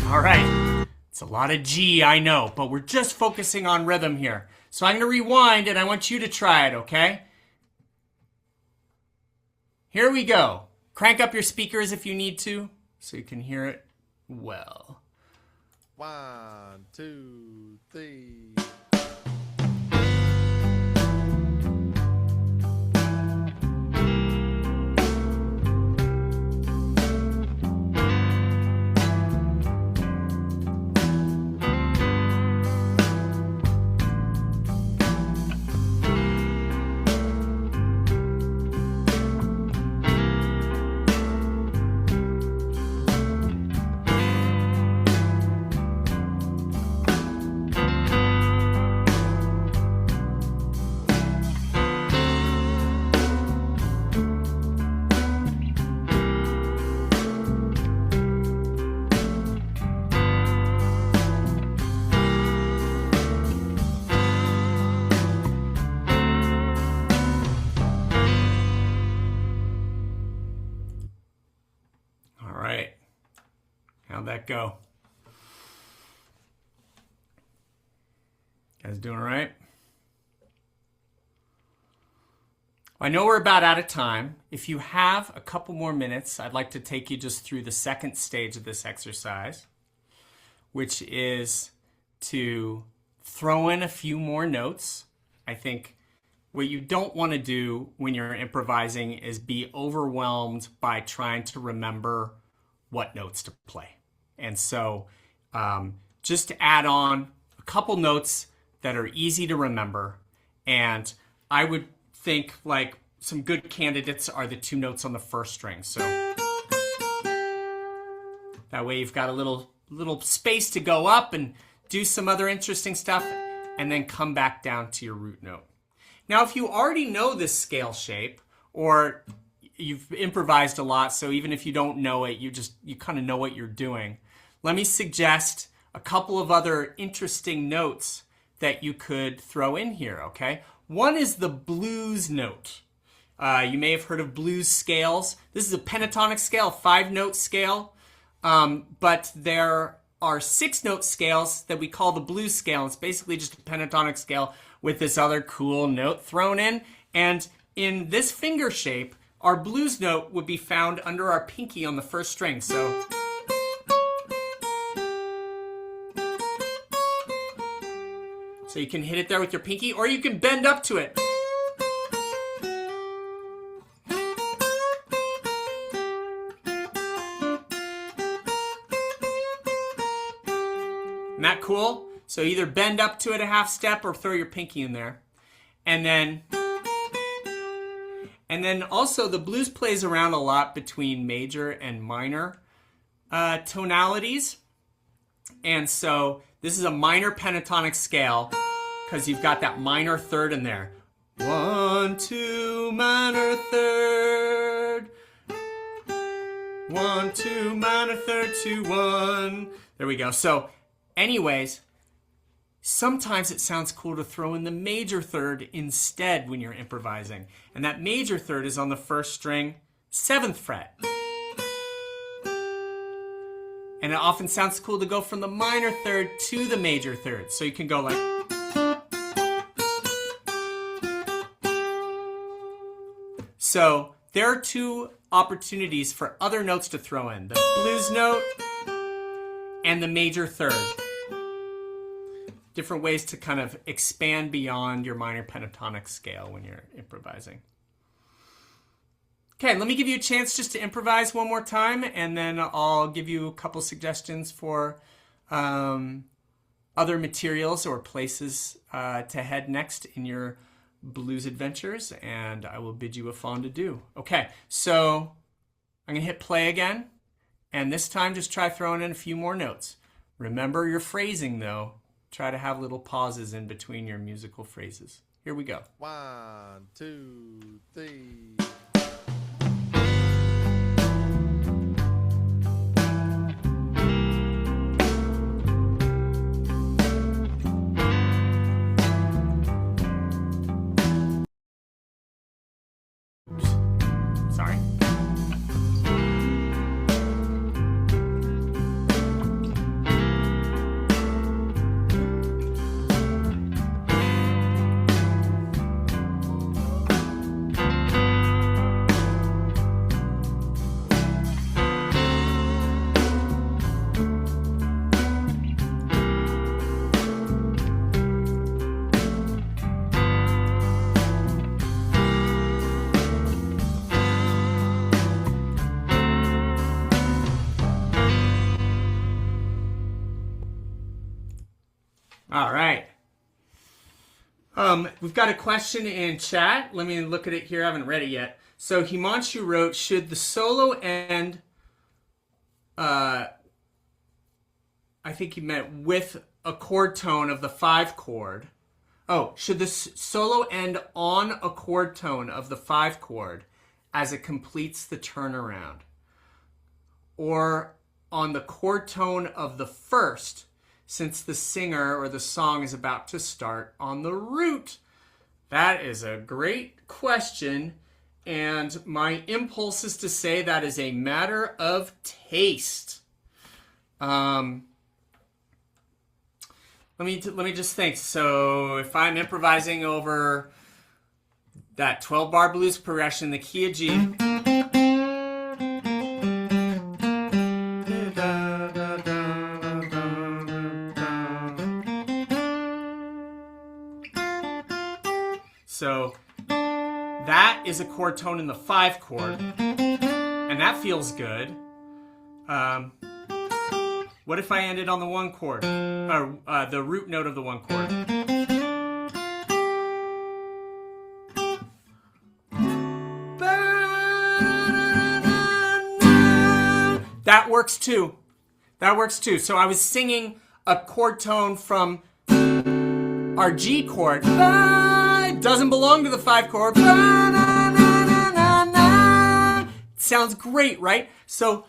All right, it's a lot of G, I know, but we're just focusing on rhythm here. So I'm going to rewind and I want you to try it, okay? Here we go. Crank up your speakers if you need to so you can hear it well. 1, 2, 3. All right. How'd that go? Guys doing all right? I know we're about out of time. If you have a couple more minutes, I'd like to take you just through the second stage of this exercise, which is to throw in a few more notes. I think what you don't want to do when you're improvising is be overwhelmed by trying to remember what notes to play. And so just to add on a couple notes that are easy to remember. And I would think like some good candidates are the two notes on the first string. So that way you've got a little space to go up and do some other interesting stuff and then come back down to your root note. Now, if you already know this scale shape or you've improvised a lot, so even if you don't know it, you kind of know what you're doing, let me suggest a couple of other interesting notes that you could throw in here, okay? One is the blues note. You may have heard of blues scales. This is a pentatonic scale, 5-note scale, but there are 6-note scales that we call the blues scale. It's basically just a pentatonic scale with this other cool note thrown in. And in this finger shape, our blues note would be found under our pinky on the first string. So you can hit it there with your pinky, or you can bend up to it. Isn't that cool? So either bend up to it a half step or throw your pinky in there. And then also the blues plays around a lot between major and minor tonalities. And so this is a minor pentatonic scale because you've got that minor third in there. 1, 2, minor third. 1, 2, minor third, 2, 1. There we go. So anyways, sometimes it sounds cool to throw in the major third instead when you're improvising. And that major third is on the first string, 7th fret. And it often sounds cool to go from the minor third to the major third. So you can go like... So there are 2 opportunities for other notes to throw in. The blues note and the major third. Different ways to kind of expand beyond your minor pentatonic scale when you're improvising. Okay, let me give you a chance just to improvise one more time, and then I'll give you a couple suggestions for other materials or places to head next in your blues adventures, and I will bid you a fond adieu. Okay, so I'm going to hit play again, and this time just try throwing in a few more notes. Remember your phrasing, though. Try to have little pauses in between your musical phrases. Here we go. 1, 2, 3. Sorry. All right. We've got a question in chat. Let me look at it here. I haven't read it yet. So Himanshu wrote, should the solo end, I think he meant with a chord tone of the 5 chord. Oh, should the solo end on a chord tone of the 5 chord as it completes the turnaround? Or on the chord tone of the first, since the singer or the song is about to start on the root? That is a great question, and my impulse is to say that is a matter of taste. Let me just think. So if I'm improvising over that 12-bar blues progression, the key of G. So that is a chord tone in the 5 chord, and that feels good. What if I ended on the 1 chord, or the root note of the 1 chord? That works too. That works too. So I was singing a chord tone from our G chord. It doesn't belong to the 5 chord. Sounds great, right? So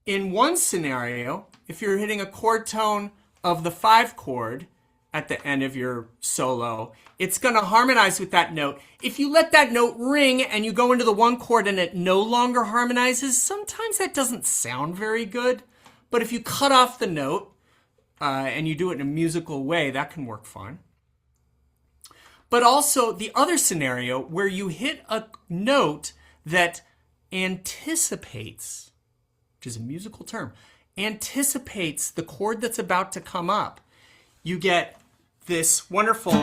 in one scenario, if you're hitting a chord tone of the 5 chord at the end of your solo, it's going to harmonize with that note. If you let that note ring and you go into the 1 chord and it no longer harmonizes, sometimes that doesn't sound very good. But if you cut off the note and you do it in a musical way, that can work fine. But also the other scenario where you hit a note that anticipates, which is a musical term, anticipates the chord that's about to come up. You get this wonderful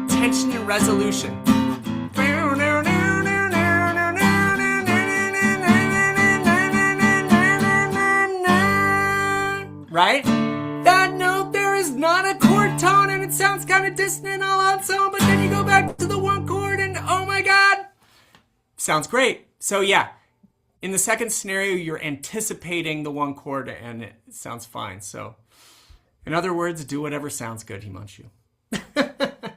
tension and resolution. Right? That note there is not a chord tone and it sounds kind of dissonant all on its own, but then you go back to the 1 chord and oh my God, sounds great. So yeah, in the second scenario, you're anticipating the one chord and it sounds fine. So, in other words, do whatever sounds good, Himanshu. Can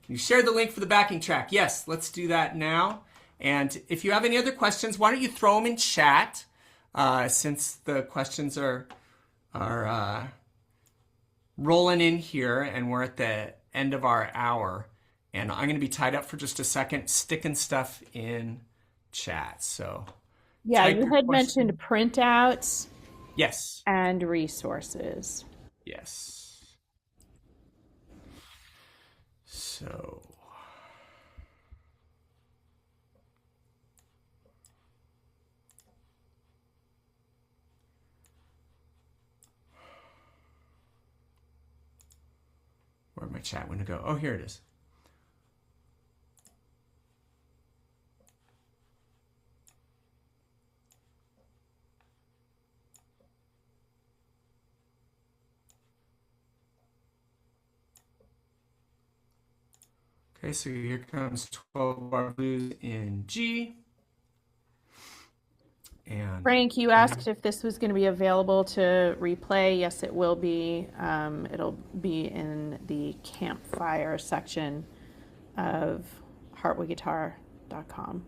you share the link for the backing track? Yes, let's do that now. And if you have any other questions, why don't you throw them in chat, since the questions are rolling in here and we're at the end of our hour. And I'm going to be tied up for just a second, sticking stuff in chat. So Yeah, type you your had question. mentioned printouts Yes. and resources. Yes. So, where'd my chat window go? Oh, here it is. Okay, so here comes 12 bar blues in G. And Frank, you asked if this was going to be available to replay. Yes, it will be. It'll be in the campfire section of heartwithguitar.com.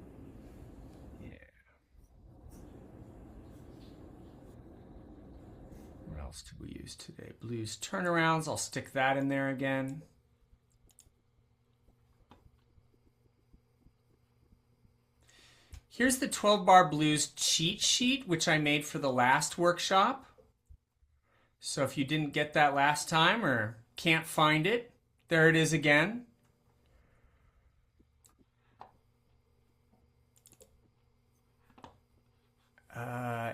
what else did we use today? Blues turnarounds. I'll stick that in there again. Here's the 12 bar blues cheat sheet, which I made for the last workshop. So if you didn't get that last time or can't find it, there it is again.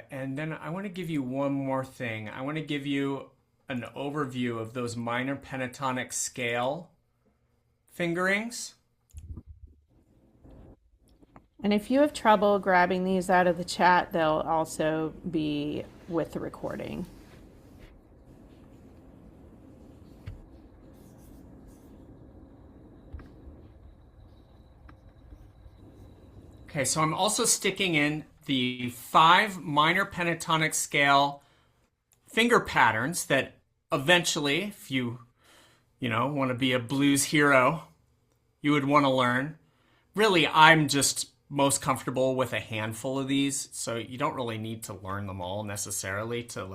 And then I want to give you one more thing. I want to give you an overview of those minor pentatonic scale fingerings. And if you have trouble grabbing these out of the chat, they'll also be with the recording. Okay, so I'm also sticking in the 5 minor pentatonic scale finger patterns that eventually, if you want to be a blues hero, you would want to learn. Really, I'm just most comfortable with a handful of these, so you don't really need to learn them all necessarily to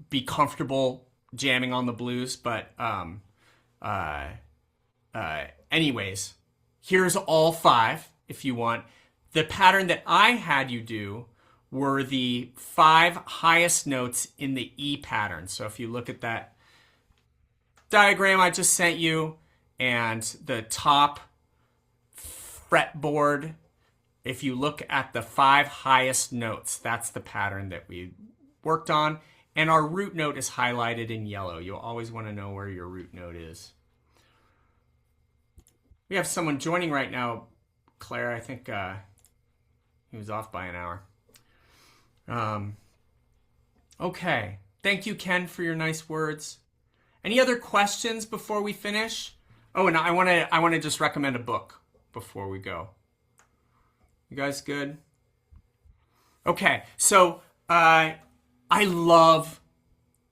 be comfortable jamming on the blues. But anyways, here's all 5 if you want. The pattern that I had you do were the 5 highest notes in the E pattern. So if you look at that diagram I just sent you and the top fretboard, if you look at the 5 highest notes, that's the pattern that we worked on. And our root note is highlighted in yellow. You'll always want to know where your root note is. We have someone joining right now, Claire. I think he was off by an hour. Okay. Thank you, Ken, for your nice words. Any other questions before we finish? Oh, and I want to just recommend a book before we go. You guys good? Okay. So I love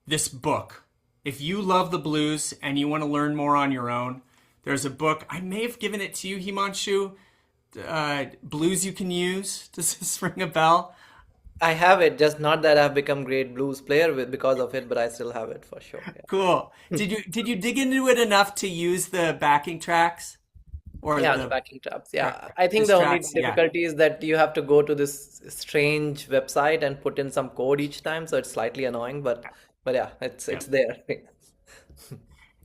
this book. If you love the blues and you want to learn more on your own, there's a book. I may have given it to you, Himanshu. Blues You Can Use. Does this ring a bell? I have it, just not that I've become great blues player because of it, but I still have it for sure. Yeah, Cool. Did you dig into it enough to use the backing tracks or yeah, the the backing traps. Yeah, I think these the only tracks? Yeah. difficulty is that you have to go to this strange website and put in some code each time, so it's slightly annoying, but yeah, it's there.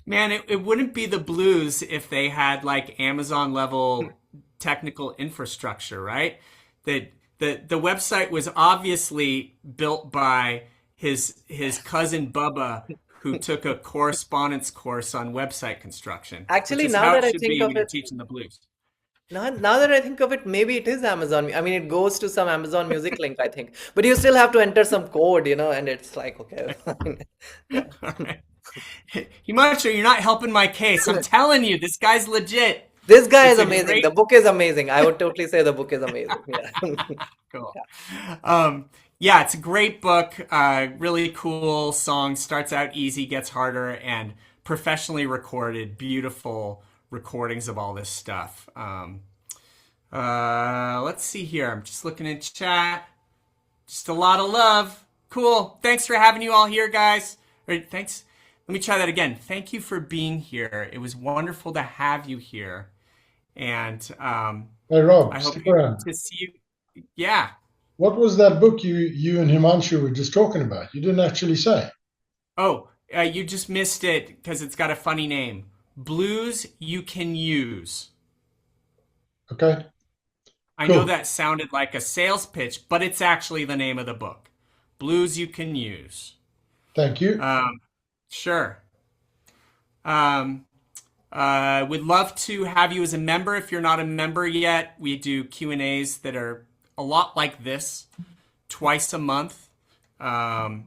Man, it wouldn't be the blues if they had like Amazon level technical infrastructure, right? The website was obviously built by his cousin Bubba, who took a correspondence course on website construction, which Actually, is now how that it I should think be of when you're it, teaching the blues. now that I think of it, maybe it is Amazon. I mean, it goes to some Amazon Music link, I think, but you still have to enter some code, and it's like, okay, fine. Yeah. All right. Himanshu, you're not helping my case. I'm telling you, this guy's legit. This guy is It's a amazing. great The book is amazing. I would totally say the book is amazing. Yeah. cool. Yeah, it's a great book. Really cool song. Starts out easy, gets harder, and professionally recorded. Beautiful recordings of all this stuff. Let's see here. I'm just looking in chat. Just a lot of love. Cool. Thanks for having you all here, guys. Thanks. Let me try that again. Thank you for being here. It was wonderful to have you here. And Hey, Rob, I hope stick around. to see you. Yeah. What was that book you and Himanshu were just talking about? You didn't actually say. Oh, you just missed it because it's got a funny name. Blues You Can Use. Okay. I Cool. know that sounded like a sales pitch, but it's actually the name of the book. Blues You Can Use. Thank you. Sure. Would love to have you as a member. If you're not a member yet, we do Q&As that are a lot like this, twice a month. And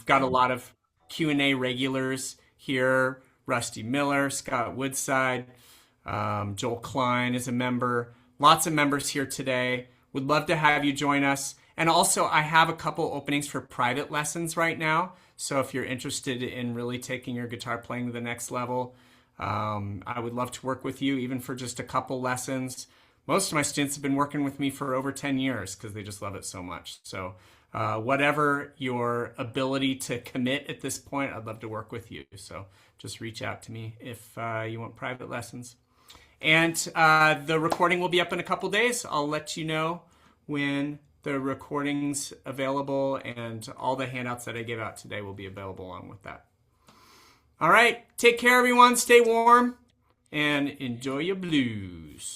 got a lot of Q&A regulars here. Rusty Miller, Scott Woodside, Joel Klein is a member. Lots of members here today. Would love to have you join us. And also, I have a couple openings for private lessons right now. So if you're interested in really taking your guitar playing to the next level, I would love to work with you, even for just a couple lessons. Most of my students have been working with me for over 10 years because they just love it so much. So whatever your ability to commit at this point, I'd love to work with you. So just reach out to me if you want private lessons. And the recording will be up in a couple days. I'll let you know when the recording's available, and all the handouts that I gave out today will be available along with that. All right. Take care, everyone. Stay warm and enjoy your blues.